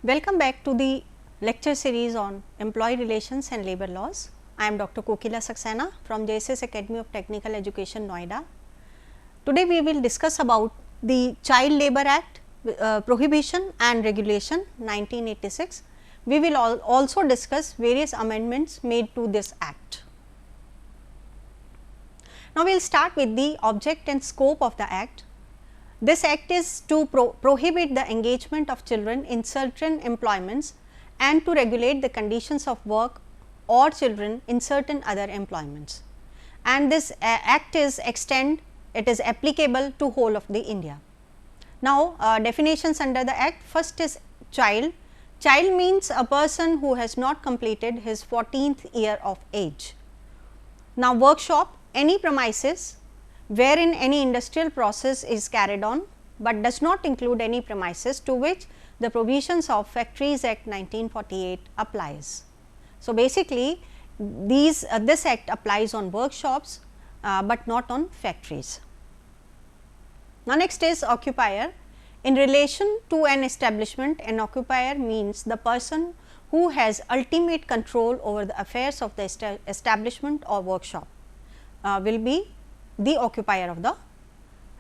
Welcome back to the lecture series on employee relations and labor laws. I am Dr. Kokila Saxena from JSS Academy of Technical Education, Noida. Today we will discuss about the Child Labor Act Prohibition and Regulation 1986. We will also discuss various amendments made to this act. Now, we will start with the object and scope of the act. This act is to prohibit the engagement of children in certain employments and to regulate the conditions of work or children in certain other employments. And this act is it is applicable to whole of the India. Now, definitions under the act. First is child. Child means a person who has not completed his 14th year of age. Now, workshop, any premises wherein any industrial process is carried on, but does not include any premises to which the provisions of Factories Act 1948 applies. So, basically this act applies on workshops, but not on factories. Now, next is occupier. In relation to an establishment, an occupier means the person who has ultimate control over the affairs of the establishment or workshop will be the occupier of the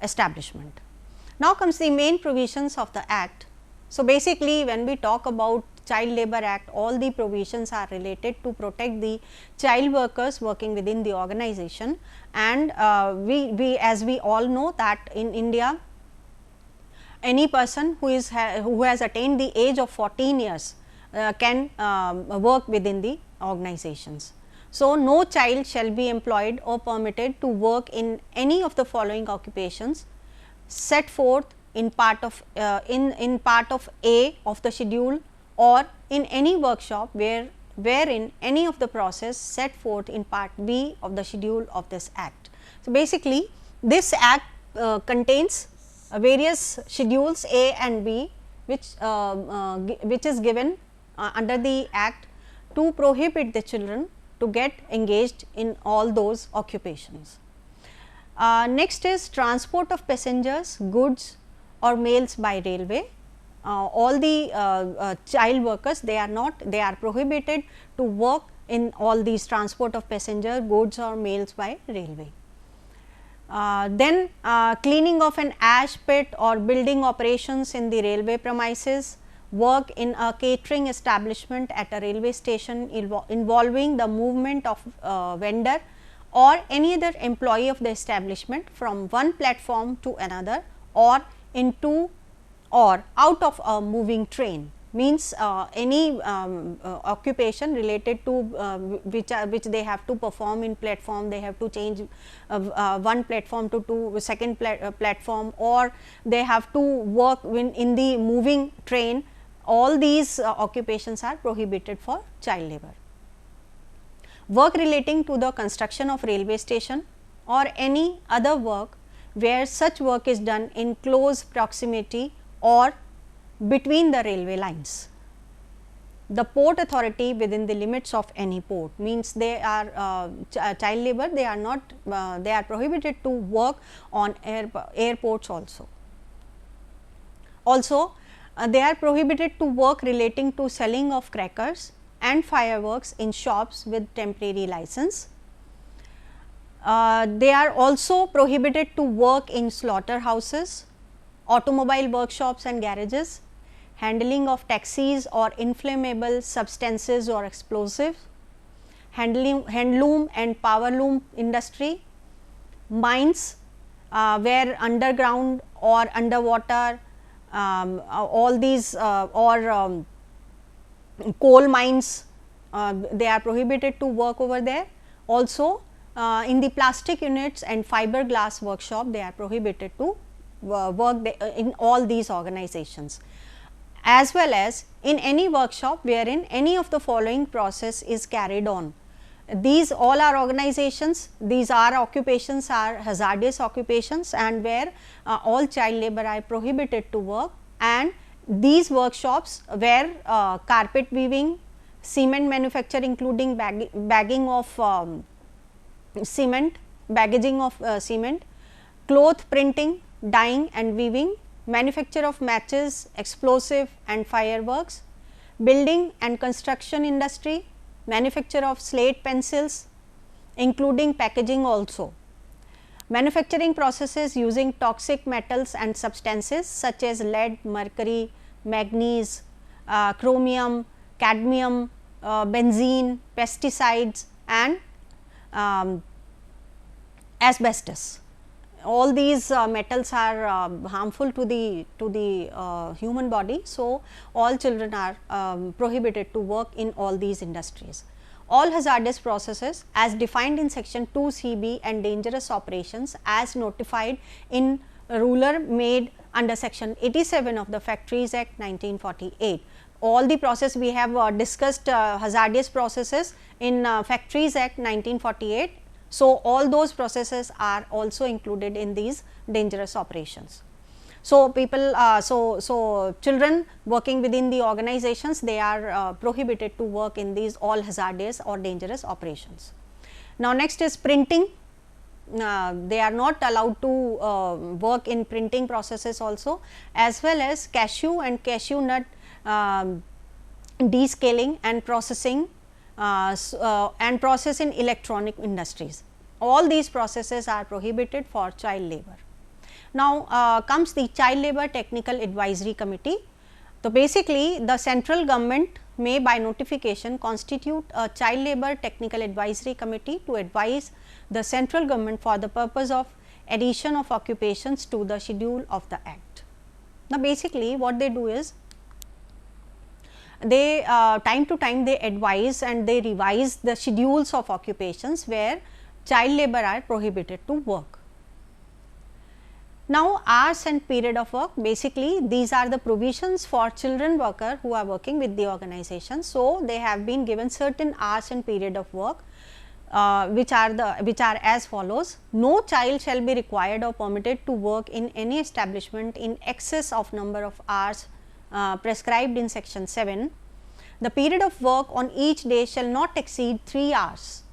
establishment. Now, comes the main provisions of the act. So, basically when we talk about Child Labor Act, all the provisions are related to protect the child workers working within the organization, and we as we all know that in India any person who has attained the age of 14 years can work within the organizations. So, no child shall be employed or permitted to work in any of the following occupations set forth in part of part of A of the schedule, or in any workshop wherein any of the process set forth in part B of the schedule of this act. So, basically this act contains various schedules A and B, which is given under the act to prohibit the children to get engaged in all those occupations. Next is transport of passengers, goods or mails by railway. All the child workers, they are prohibited to work in all these transport of passenger, goods or mails by railway. Then cleaning of an ash pit or building operations in the railway premises, work in a catering establishment at a railway station involving the movement of vendor or any other employee of the establishment from one platform to another or into or out of a moving train, means any occupation related to which they have to perform in platform, they have to change one platform to second platform, or they have to work in the moving train. All these occupations are prohibited for child labor. Work relating to the construction of railway station or any other work where such work is done in close proximity or between the railway lines. The port authority within the limits of any port, means they are child labor, they are not they are prohibited to work on airports also. Also, they are prohibited to work relating to selling of crackers and fireworks in shops with temporary license. They are also prohibited to work in slaughterhouses, automobile workshops and garages, handling of taxis or inflammable substances or explosives, handloom and power loom industry, mines where underground or underwater, all these coal mines, they are prohibited to work over there. Also in the plastic units and fiberglass workshop, they are prohibited to work in all these organizations, as well as in any workshop wherein any of the following process is carried on. These all are organizations, these are occupations are hazardous occupations, and where all child labor are prohibited to work, and these workshops where carpet weaving, cement manufacture including bagging of cement, baggaging of cement, cloth printing, dyeing and weaving, manufacture of matches, explosive and fireworks, building and construction industry, manufacture of slate pencils, including packaging also. Manufacturing processes using toxic metals and substances such as lead, mercury, manganese, chromium, cadmium, benzene, pesticides and asbestos. All these metals are harmful to the human body. So, all children are prohibited to work in all these industries. All hazardous processes as defined in section 2 CB and dangerous operations as notified in ruler made under section 87 of the Factories Act 1948. All the process we have discussed hazardous processes in Factories Act 1948. So, all those processes are also included in these dangerous operations. So, people so children working within the organizations, they are prohibited to work in these all hazardous or dangerous operations. Now, next is printing. They are not allowed to work in printing processes also, as well as cashew and cashew nut descaling and processing and process in electronic industries. All these processes are prohibited for child labor. Now, comes the Child Labor Technical Advisory Committee. So, basically the central government may by notification constitute a Child Labor Technical Advisory Committee to advise the central government for the purpose of addition of occupations to the schedule of the act. Now, basically what they do is they time to time they advise and they revise the schedules of occupations where child labor are prohibited to work. Now, hours and period of work, basically these are the provisions for children worker who are working with the organization. So, they have been given certain hours and period of work which are as follows. No child shall be required or permitted to work in any establishment in excess of number of hours prescribed in section 7. The period of work on each day shall not exceed 3 hours,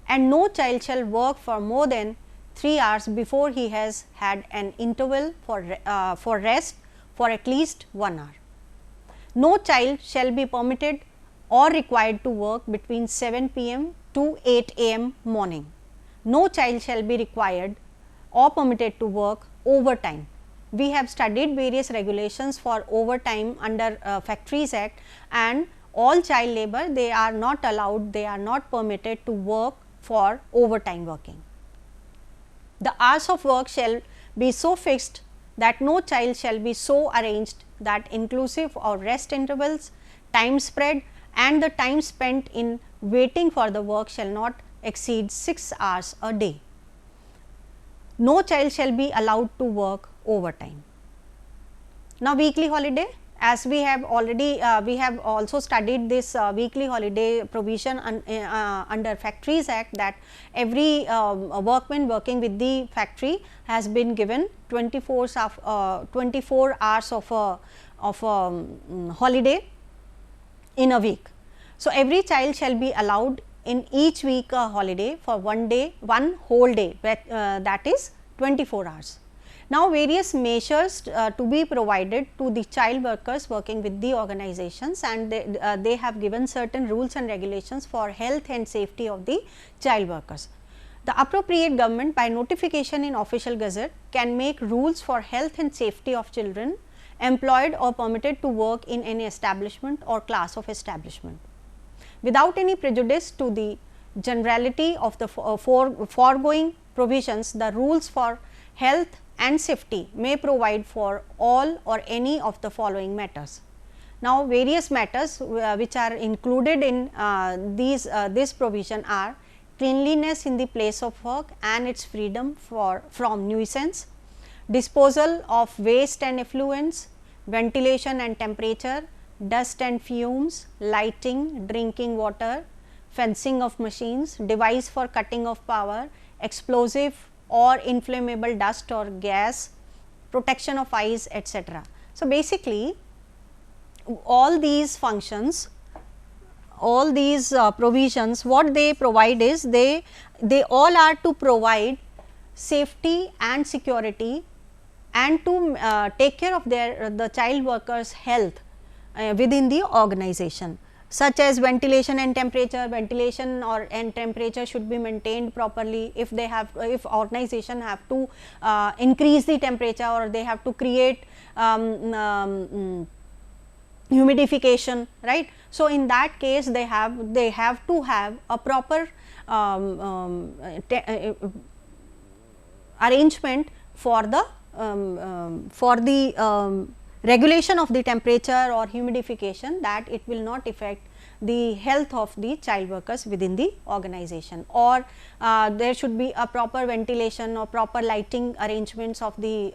and no child shall work for more than 3 hours before he has had an interval for rest for at least 1 hour. No child shall be permitted or required to work between 7 p.m. to 8 a.m. morning. No child shall be required or permitted to work overtime. We have studied various regulations for overtime under Factories Act, and all child labor, they are not allowed, they are not permitted to work for overtime working. The hours of work shall be so fixed that no child shall be so arranged that inclusive of rest intervals, time spread and the time spent in waiting for the work shall not exceed 6 hours a day. No child shall be allowed to work overtime. Now, weekly holiday, as we have already we have also studied this weekly holiday provision under Factories Act, that every workman working with the factory has been given 24 hours of holiday in a week. So, every child shall be allowed in each week a holiday for 1 day, 1 whole day, that is 24 hours. Now, various measures to be provided to the child workers working with the organizations, and they have given certain rules and regulations for health and safety of the child workers. The appropriate government by notification in official gazette can make rules for health and safety of children employed or permitted to work in any establishment or class of establishment. Without any prejudice to the generality of the foregoing provisions, the rules for health and safety may provide for all or any of the following matters. Now, various matters which are included in this provision are cleanliness in the place of work and its freedom from nuisance, disposal of waste and effluents, ventilation and temperature, dust and fumes, lighting, drinking water, fencing of machines, device for cutting of power, explosive or inflammable dust or gas, protection of eyes, etc. So, basically all these functions, all these provisions, what they provide is they all are to provide safety and security and to take care of the child workers' health within the organization, such as ventilation and temperature. Ventilation and temperature should be maintained properly. If they have, if organization have to increase the temperature, or they have to create humidification, right. So, in that case they have to have a proper arrangement for the regulation of the temperature or humidification, that it will not affect the health of the child workers within the organization. Or there should be a proper ventilation or proper lighting arrangements of the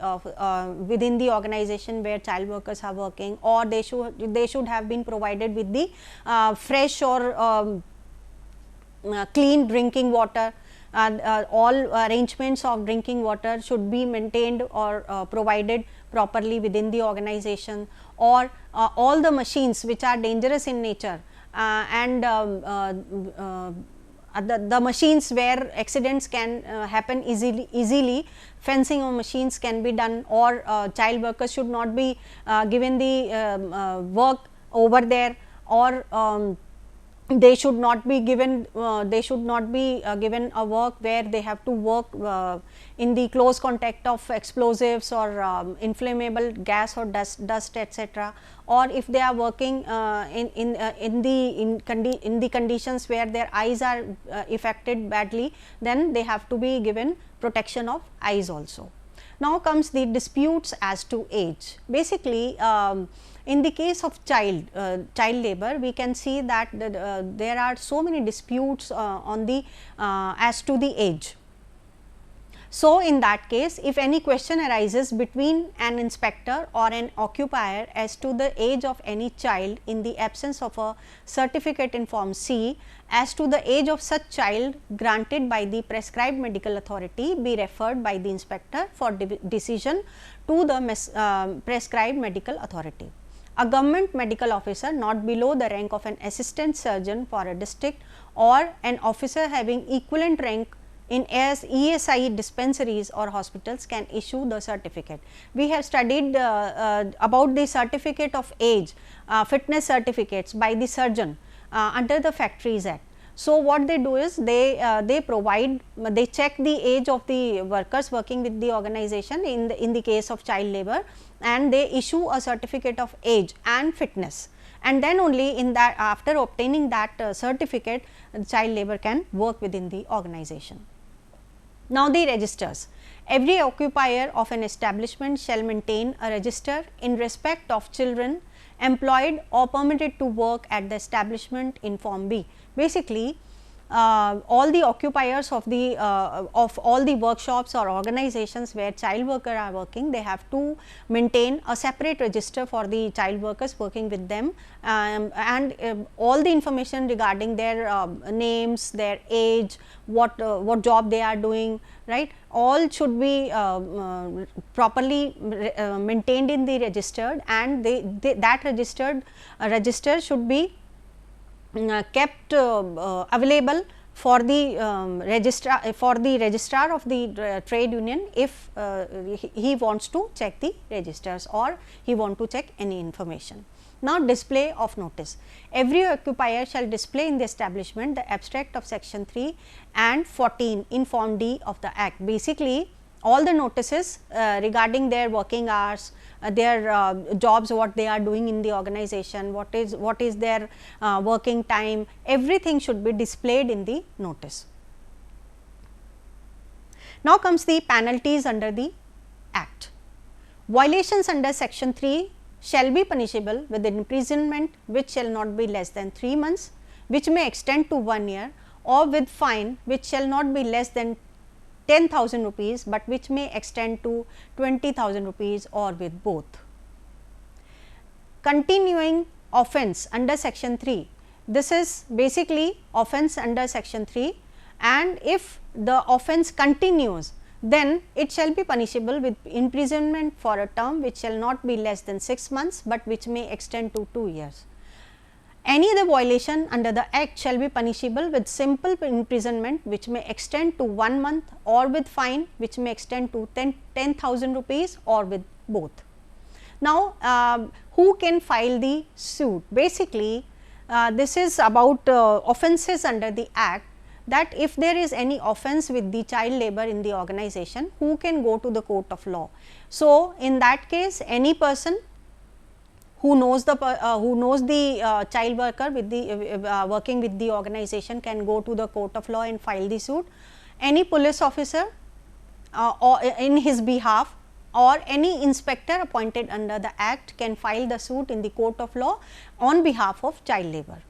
within the organization where child workers are working, or they should have been provided with the fresh or clean drinking water. All arrangements of drinking water should be maintained or provided properly within the organization, or all the machines which are dangerous in nature and the machines where accidents can happen easily, fencing of machines can be done, or child workers should not be given the work over there, or they should not be given given a work where they have to work in the close contact of explosives or inflammable gas or dust etc. Or if they are working in the conditions where their eyes are affected badly, then they have to be given protection of eyes also. Now comes the disputes as to age. Basically, in the case of child labor, we can see that there are so many disputes on the as to the age. So, in that case, if any question arises between an inspector or an occupier as to the age of any child in the absence of a certificate in form C, as to the age of such child granted by the prescribed medical authority, be referred by the inspector for decision to the prescribed medical authority. A government medical officer not below the rank of an assistant surgeon for a district, or an officer having equivalent rank in ESI dispensaries or hospitals, can issue the certificate. We have studied about the certificate of age, fitness certificates by the surgeon under the Factories Act. So, what they do is they provide, they check the age of the workers working with the organization in the case of child labor, and they issue a certificate of age and fitness, and then only in that, after obtaining that certificate, child labor can work within the organization. Now, the registers. Every occupier of an establishment shall maintain a register in respect of children employed or permitted to work at the establishment in form B. Basically, all the occupiers of all the workshops or organizations where child workers are working, they have to maintain a separate register for the child workers working with them, and all the information regarding their names, their age, what job they are doing, right, all should be properly maintained in the registered, and that register should be kept available for the registrar of the trade union, if he wants to check the registers or he want to check any information. Now, display of notice. Every occupier shall display in the establishment the abstract of section 3 and 14 in form D of the act. Basically, all the notices regarding their working hours, their jobs, what they are doing in the organization, what is their working time, everything should be displayed in the notice. Now comes the penalties under the act. Violations under section 3 shall be punishable with imprisonment which shall not be less than 3 months, which may extend to 1 year, or with fine which shall not be less than 10,000 rupees, but which may extend to 20,000 rupees, or with both. Continuing offence under section 3, this is basically offence under section 3, and if the offence continues, then it shall be punishable with imprisonment for a term which shall not be less than 6 months, but which may extend to 2 years. Any other violation under the act shall be punishable with simple imprisonment which may extend to 1 month, or with fine which may extend to 10,000 rupees, or with both. Now, who can file the suit? Basically, this is about offences under the act, that if there is any offence with the child labour in the organization, who can go to the court of law. So, in that case, any person who knows the child worker with the working with the organization can go to the court of law and file the suit. Any police officer or in his behalf, or any inspector appointed under the act can file the suit in the court of law on behalf of child labour.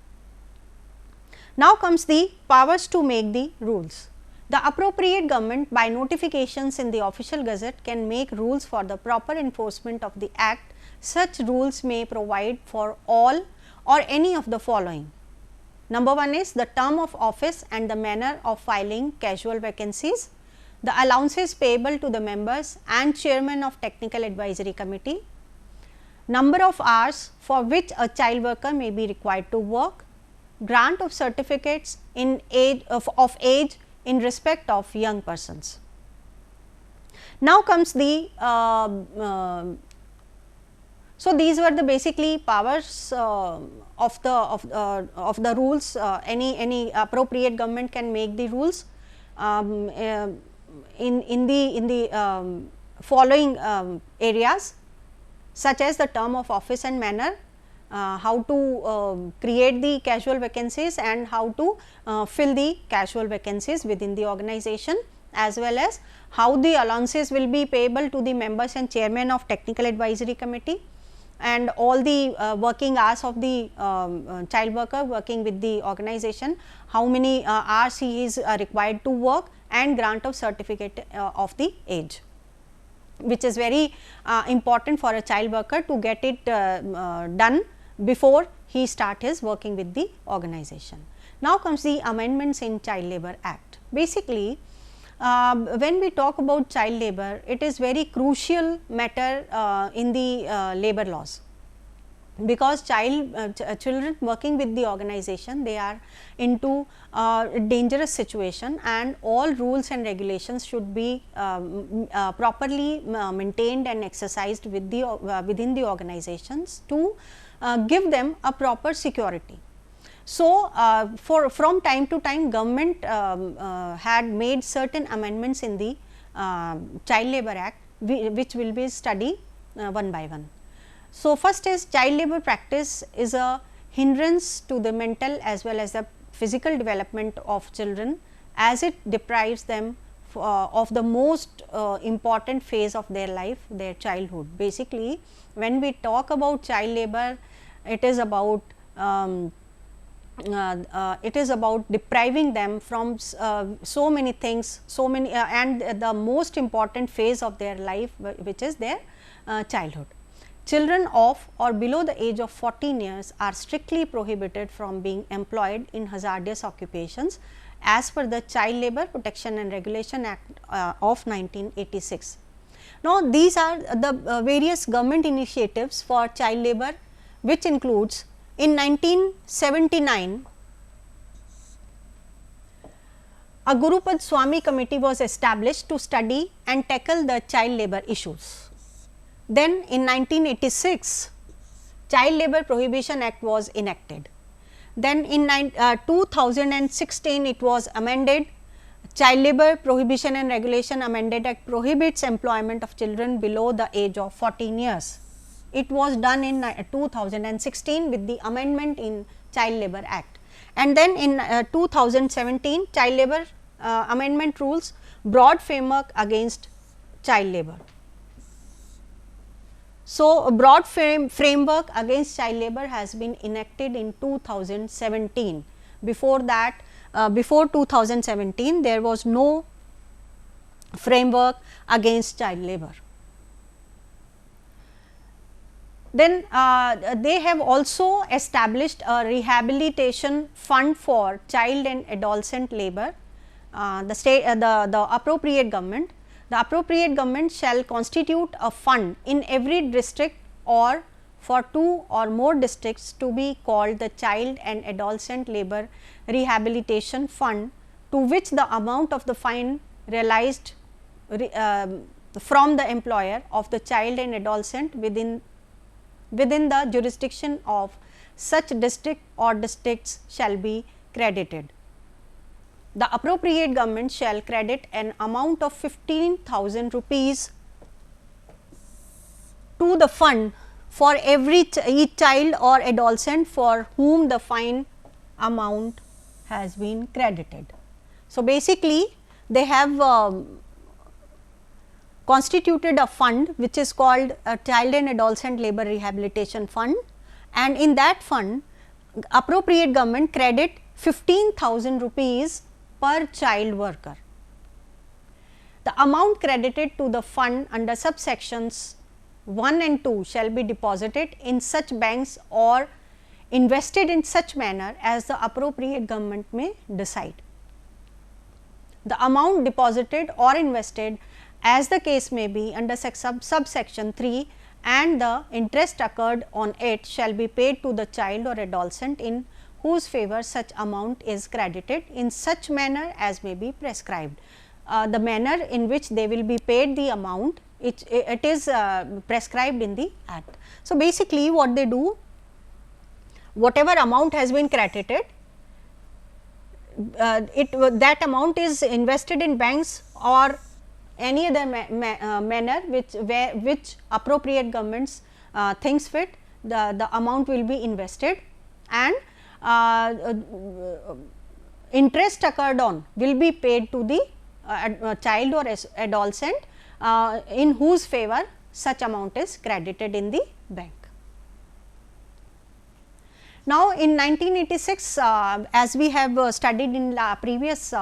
Now comes the powers to make the rules. The appropriate government by notifications in the official gazette can make rules for the proper enforcement of the act. Such rules may provide for all or any of the following. Number 1 is the term of office and the manner of filing casual vacancies, the allowances payable to the members and chairman of technical advisory committee, number of hours for which a child worker may be required to work, grant of certificates in age of age in respect of young persons. Now comes the so these were the basically powers of the rules. Any appropriate government can make the rules in the following areas, such as the term of office and manner, how to create the casual vacancies and how to fill the casual vacancies within the organization, as well as how the allowances will be payable to the members and chairman of technical advisory committee, and all the working hours of the child worker working with the organization, how many hours he is required to work, and grant of certificate of the age, which is very important for a child worker to get it done before he start his working with the organization. Now comes the amendments in Child Labour Act. Basically, when we talk about child labour, it is very crucial matter in the labour laws, because children working with the organization, they are into dangerous situation, and all rules and regulations should be properly maintained and exercised with the within the organizations to give them a proper security. So, from time to time government had made certain amendments in the Child Labour Act, which will be studied one by one. So, first is child labour practice is a hindrance to the mental as well as the physical development of children, as it deprives them of the most important phase of their life, their childhood. Basically, when we talk about child labour, it is about depriving them from so many things, and the most important phase of their life, which is their childhood. Children of or below the age of 14 years are strictly prohibited from being employed in hazardous occupations as per the Child Labour Protection and Regulation Act of 1986. Now, these are the various government initiatives for child labour, which includes in 1979, a Gurupad Swami committee was established to study and tackle the child labour issues. Then in 1986, Child Labour Prohibition Act was enacted. Then in 2016, it was amended. Child Labour Prohibition and Regulation Amended Act prohibits employment of children below the age of 14 years. It was done in 2016 with the amendment in Child Labour Act. And then in 2017, Child Labour Amendment Rules, broad framework against child labour. So, a broad framework against child labour has been enacted in 2017. Before that, before 2017, there was no framework against child labour. Then they have also established a rehabilitation fund for child and adolescent labour. The appropriate government. The appropriate government shall constitute a fund in every district or for 2 or more districts to be called the Child and Adolescent Labour Rehabilitation Fund, to which the amount of the fine realized from the employer of the child and adolescent within within the jurisdiction of such district or districts shall be credited. The appropriate government shall credit an amount of 15,000 rupees to the fund for each child or adolescent for whom the fine amount has been credited. So, basically they have constituted a fund which is called a Child and Adolescent Labour Rehabilitation Fund, and in that fund appropriate government credit 15,000 rupees per child worker. The amount credited to the fund under subsections 1 and 2 shall be deposited in such banks or invested in such manner as the appropriate government may decide. The amount deposited or invested as the case may be under subsection 3 and the interest accrued on it shall be paid to the child or adolescent in whose favor such amount is credited in such manner as may be prescribed. The manner in which they will be paid the amount, it is prescribed in the act. So, basically what they do, whatever amount has been credited, that amount is invested in banks or any other manner which appropriate governments thinks fit, the amount will be invested, and interest accrued on will be paid to the child or adolescent in whose favor such amount is credited in the bank. Now, in 1986, as we have studied in the previous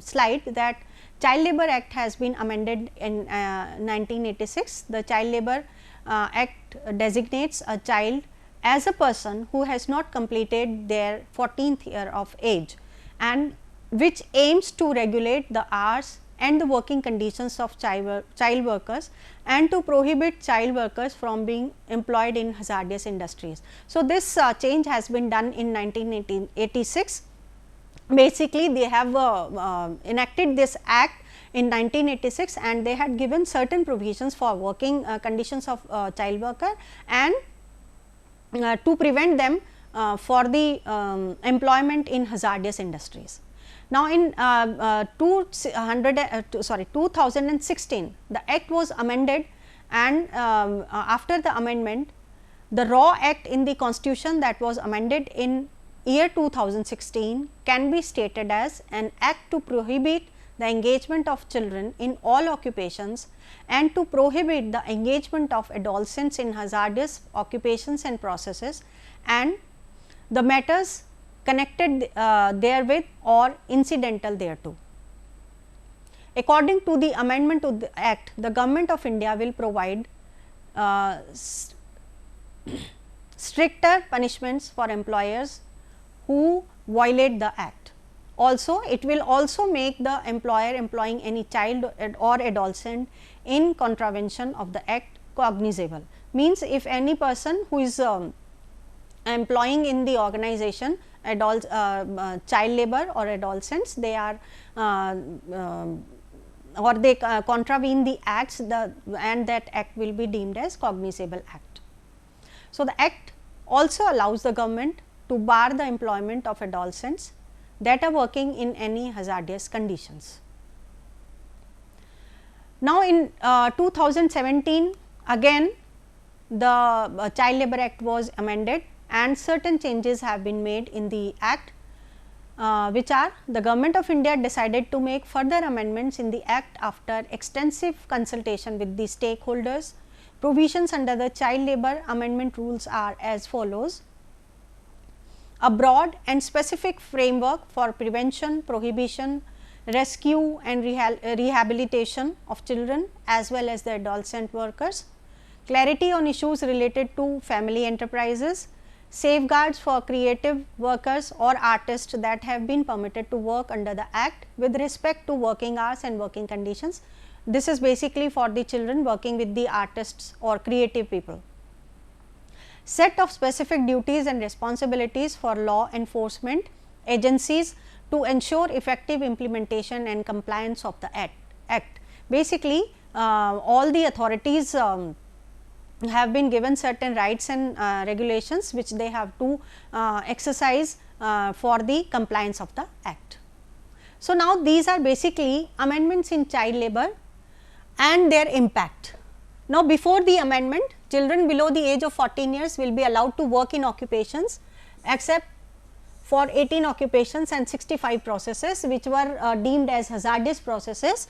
slide, that Child Labour Act has been amended in 1986. The Child Labour Act designates a child as a person who has not completed their 14th year of age, and which aims to regulate the hours and the working conditions of child workers and to prohibit child workers from being employed in hazardous industries. So, this change has been done in 1986. Basically, they have enacted this act in 1986 and they had given certain provisions for working conditions of child worker and to prevent them for the employment in hazardous industries. Now, in 2016, the act was amended, and after the amendment, the raw act in the constitution that was amended in year 2016 can be stated as an act to prohibit the engagement of children in all occupations and to prohibit the engagement of adolescents in hazardous occupations and processes and the matters connected therewith or incidental thereto. According to the amendment to the act, the Government of India will provide stricter punishments for employers who violate the act. Also, it will also make the employer employing any child or adolescent in contravention of the act cognizable. Means, if any person who is employing in the organization child labor or adolescents, they are or they contravene the acts, and that act will be deemed as cognizable act. So, the act also allows the government to bar the employment of adolescents that are working in any hazardous conditions. Now, in 2017 again the Child Labour Act was amended and certain changes have been made in the act, which are the Government of India decided to make further amendments in the act after extensive consultation with the stakeholders. Provisions under the child labour amendment rules are as follows: a broad and specific framework for prevention, prohibition, rescue and rehabilitation of children as well as the adolescent workers, clarity on issues related to family enterprises, safeguards for creative workers or artists that have been permitted to work under the act with respect to working hours and working conditions. This is basically for the children working with the artists or creative people. Set of specific duties and responsibilities for law enforcement agencies to ensure effective implementation and compliance of the act. Basically, all the authorities have been given certain rights and regulations which they have to exercise for the compliance of the act. So, now these are basically amendments in child labor and their impact. Now, before the amendment, children below the age of 14 years will be allowed to work in occupations except for 18 occupations and 65 processes which were deemed as hazardous processes.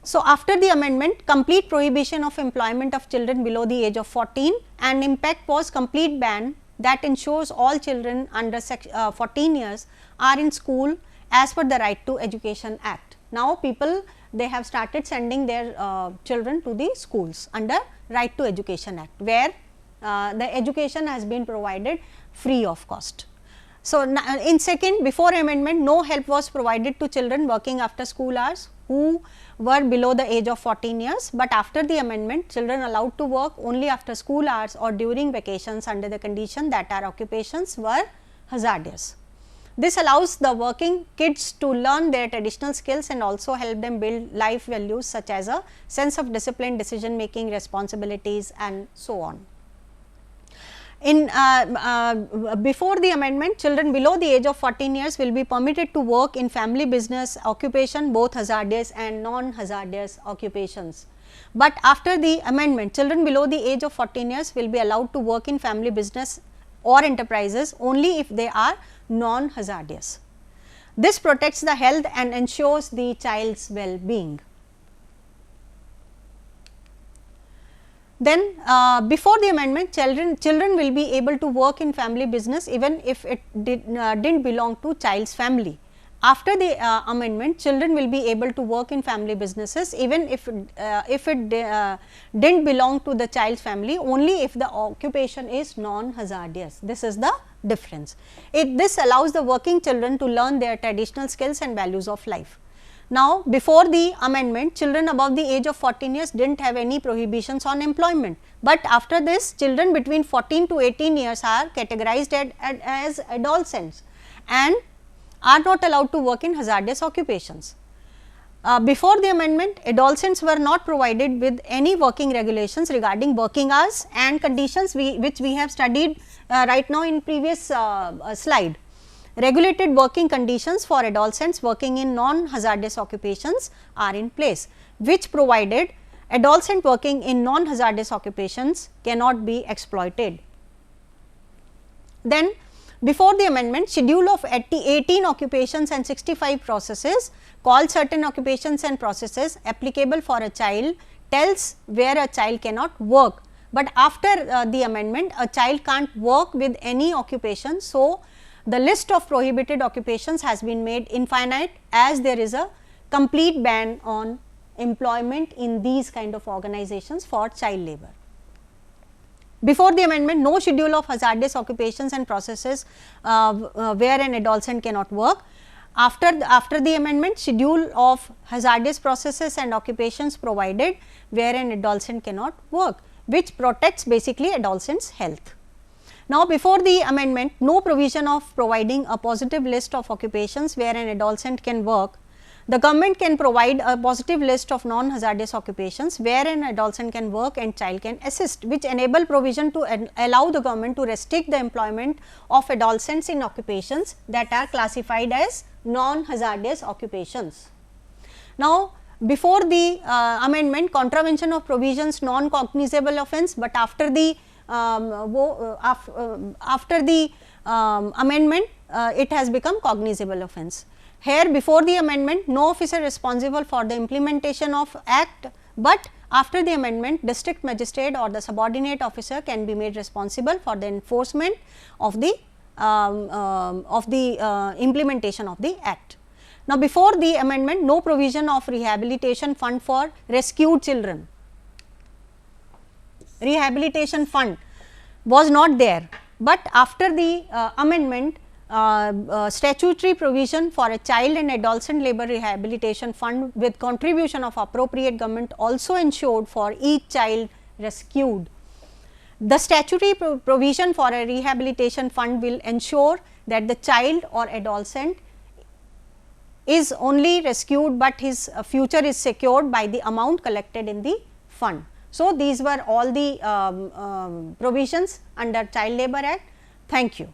So, after the amendment, complete prohibition of employment of children below the age of 14 and impact was complete ban that ensures all children under 14 years are in school as per the Right to Education Act. Now, people they have started sending their children to the schools under Right to Education Act, where the education has been provided free of cost. So, in second, before amendment, no help was provided to children working after school hours who were below the age of 14 years, but after the amendment, children allowed to work only after school hours or during vacations under the condition that our occupations were hazardous. This allows the working kids to learn their traditional skills and also help them build life values such as a sense of discipline, decision making, responsibilities and so on. In before the amendment, children below the age of 14 years will be permitted to work in family business occupation, both hazardous and non-hazardous occupations. But after the amendment, children below the age of 14 years will be allowed to work in family business or enterprises only if they are non-hazardous. This protects the health and ensures the child's well-being. Then before the amendment, children will be able to work in family business even if it didn't belong to child's family. After the amendment, children will be able to work in family businesses even if it didn't belong to the child's family, only if the occupation is non-hazardous. This is the difference. This allows the working children to learn their traditional skills and values of life. Now, before the amendment, children above the age of 14 years did not have any prohibitions on employment, but after this, children between 14 to 18 years are categorized as adolescents and are not allowed to work in hazardous occupations. Before the amendment, adolescents were not provided with any working regulations regarding working hours and conditions which we have studied right now in previous slide. Regulated working conditions for adolescents working in non-hazardous occupations are in place, which provided adolescent working in non-hazardous occupations cannot be exploited. Then before the amendment, schedule of 18 occupations and 65 processes called certain occupations and processes applicable for a child tells where a child cannot work, but after the amendment a child can't work with any occupation. So, the list of prohibited occupations has been made infinite as there is a complete ban on employment in these kind of organizations for child labor. Before the amendment, no schedule of hazardous occupations and processes where an adolescent cannot work. After the amendment, schedule of hazardous processes and occupations provided where an adolescent cannot work, which protects basically adolescents' health. Now, before the amendment, no provision of providing a positive list of occupations where an adolescent can work. The government can provide a positive list of non-hazardous occupations where an adolescent can work and child can assist, which enable provision to allow the government to restrict the employment of adolescents in occupations that are classified as non-hazardous occupations. Now, before the amendment, contravention of provisions non-cognizable offence, but after the amendment it has become cognizable offence. Here before the amendment, no officer responsible for the implementation of act, but after the amendment district magistrate or the subordinate officer can be made responsible for the enforcement of the implementation of the act. Now, before the amendment, no provision of rehabilitation fund for rescued children. Rehabilitation fund was not there, but after the amendment, statutory provision for a child and adolescent labor rehabilitation fund with contribution of appropriate government also ensured for each child rescued. The statutory provision for a rehabilitation fund will ensure that the child or adolescent is only rescued, but his future is secured by the amount collected in the fund. So, these were all the provisions under Child Labour Act. Thank you.